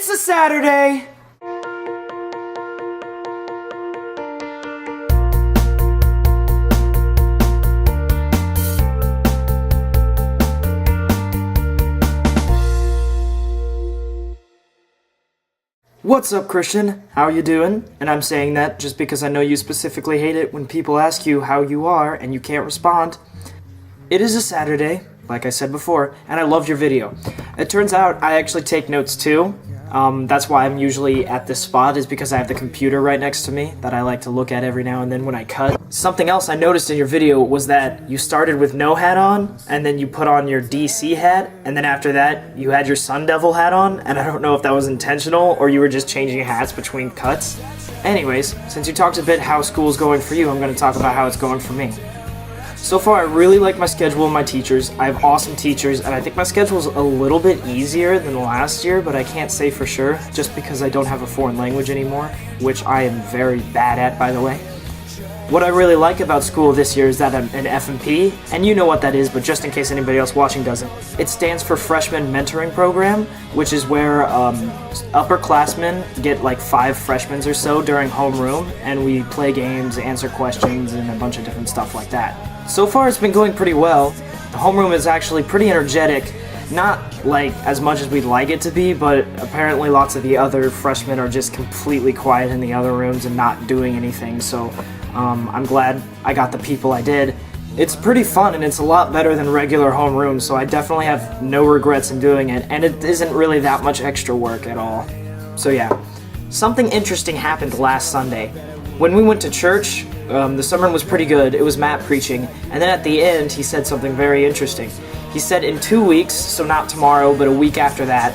It's a Saturday! What's up, Christian? How are you doing? And I'm saying that just because I know you specifically hate it when people ask you how you are and you can't respond. It is a Saturday, like I said before, and I loved your video. It turns out I actually take notes too. That's why I'm usually at this spot, is because I have the computer right next to me that I like to look at every now and then when I cut. Something else I noticed in your video was that you started with no hat on, and then you put on your DC hat, and then after that you had your Sun Devil hat on, and I don't know if that was intentional or you were just changing hats between cuts. Anyways, since you talked a bit how school's going for you, I'm going to talk about how it's going for me. So far, I really like my schedule and my teachers. I have awesome teachers, and I think my schedule's a little bit easier than last year, but I can't say for sure, just because I don't have a foreign language anymore, which I am very bad at, by the way. What I really like about school this year is that I'm an F&P, and you know what that is, but just in case anybody else watching doesn't. It stands for Freshman Mentoring Program, which is where upperclassmen get like 5 freshmen or so during homeroom, and we play games, answer questions, and a bunch of different stuff like that. So far it's been going pretty well. The homeroom is actually pretty energetic, not like as much as we'd like it to be, but apparently lots of the other freshmen are just completely quiet in the other rooms and not doing anything, so I'm glad I got the people I did. It's pretty fun and it's a lot better than regular homeroom, so I definitely have no regrets in doing it, and it isn't really that much extra work at all. So yeah, something interesting happened last Sunday. When we went to church, the sermon was pretty good. It was Matt preaching, and then at the end he said something very interesting. He said in 2 weeks, so not tomorrow, but a week after that,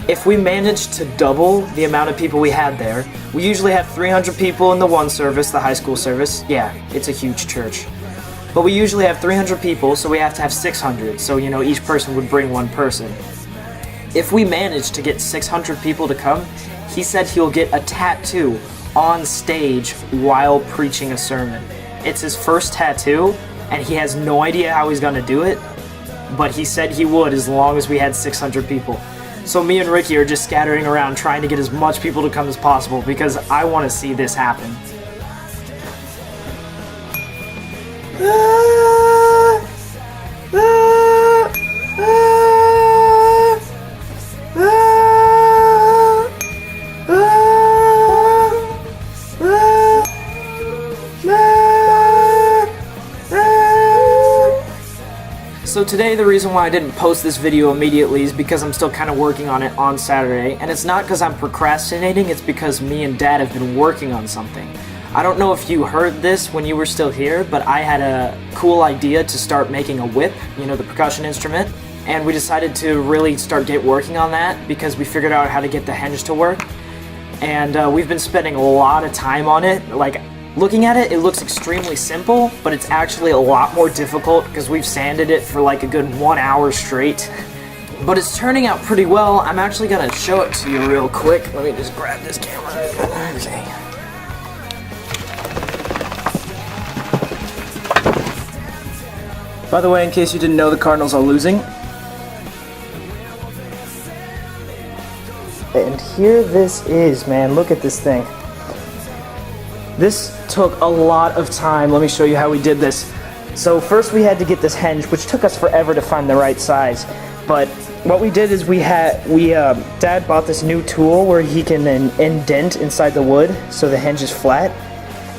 if we managed to double the amount of people we had there, we usually have 300 people in the one service, the high school service. Yeah, it's a huge church. But we usually have 300 people, so we have to have 600, so you know, each person would bring one person. If we manage to get 600 people to come, he said he'll get a tattoo on stage while preaching a sermon. It's his first tattoo, and he has no idea how he's gonna do it, but he said he would as long as we had 600 people. So me and Ricky are just scattering around trying to get as much people to come as possible because I want to see this happen. So today, the reason why I didn't post this video immediately is because I'm still kind of working on it on Saturday, and it's not because I'm procrastinating, it's because me and Dad have been working on something. I don't know if you heard this when you were still here, but I had a cool idea to start making a whip, you know, the percussion instrument, and we decided to really start working on that because we figured out how to get the hinge to work, and we've been spending a lot of time on it. Like, looking at it, it looks extremely simple, but it's actually a lot more difficult because we've sanded it for like a good 1 hour straight. But it's turning out pretty well. I'm actually gonna show it to you real quick. Let me just grab this camera. Okay. By the way, in case you didn't know, the Cardinals are losing. And here this is, man. Look at this thing. This took a lot of time. Let me show you how we did this. So first we had to get this hinge, which took us forever to find the right size. But what we did is Dad bought this new tool where he can indent inside the wood so the hinge is flat.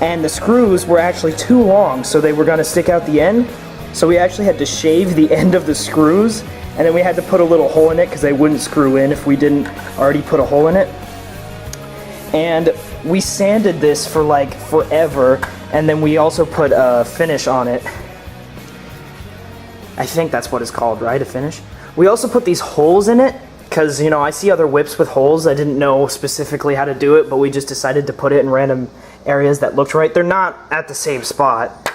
And the screws were actually too long, so they were gonna stick out the end. So we actually had to shave the end of the screws, and then we had to put a little hole in it because they wouldn't screw in if we didn't already put a hole in it. And we sanded this for like forever, and then we also put a finish on it. I think that's what it's called, right? A finish? We also put these holes in it because, you know, I see other whips with holes. I didn't know specifically how to do it, but we just decided to put it in random areas that looked right. They're not at the same spot,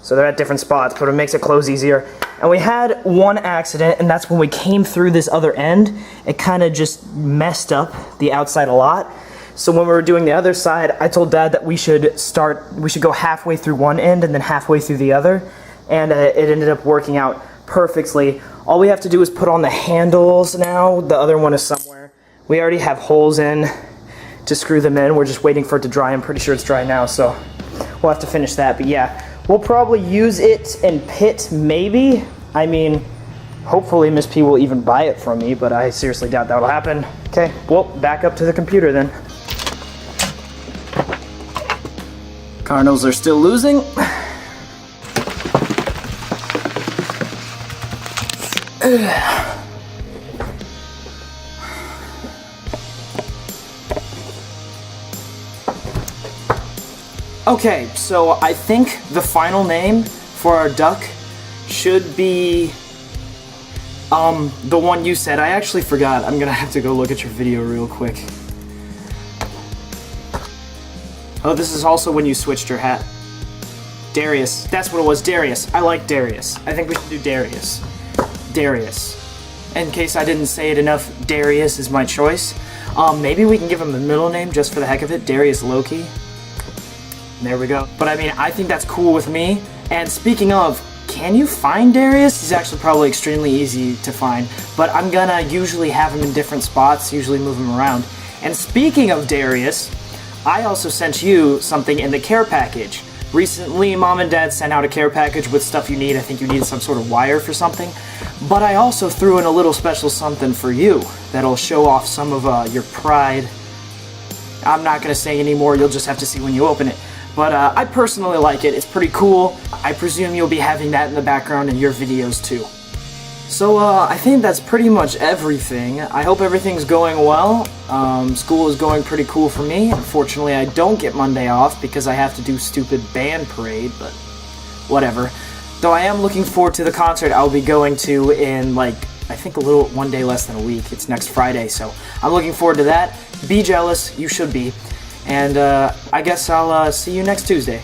so they're at different spots, but it makes it close easier. And we had one accident, and that's when we came through this other end. It kind of just messed up the outside a lot. So when we were doing the other side, I told Dad that we should go halfway through one end and then halfway through the other, and it ended up working out perfectly. All we have to do is put on the handles now. The other one is somewhere. We already have holes in to screw them in. We're just waiting for it to dry. I'm pretty sure it's dry now, so we'll have to finish that. But yeah, we'll probably use it in pit, maybe. I mean, hopefully Miss P will even buy it from me, but I seriously doubt that'll happen. Okay, well, back up to the computer then. Cardinals are still losing. Okay, so I think the final name for our duck should be the one you said. I actually forgot. I'm gonna have to go look at your video real quick. Oh, this is also when you switched your hat. Darius. That's what it was, Darius. I like Darius. I think we should do Darius. Darius. In case I didn't say it enough, Darius is my choice. Maybe we can give him a middle name just for the heck of it. Darius Loki. There we go. But I mean, I think that's cool with me. And speaking of, can you find Darius? He's actually probably extremely easy to find. But I'm gonna usually have him in different spots, usually move him around. And speaking of Darius, I also sent you something in the care package. Recently, Mom and Dad sent out a care package with stuff you need. I think you needed some sort of wire for something. But I also threw in a little special something for you that'll show off some of your pride. I'm not gonna say anymore, you'll just have to see when you open it. But I personally like it, it's pretty cool. I presume you'll be having that in the background in your videos too. So I think that's pretty much everything. I hope everything's going well. School is going pretty cool for me. Unfortunately, I don't get Monday off because I have to do stupid band parade, but whatever. Though I am looking forward to the concert I'll be going to in like, I think one day less than a week. It's next Friday, so I'm looking forward to that. Be jealous, you should be. And I guess I'll see you next Tuesday.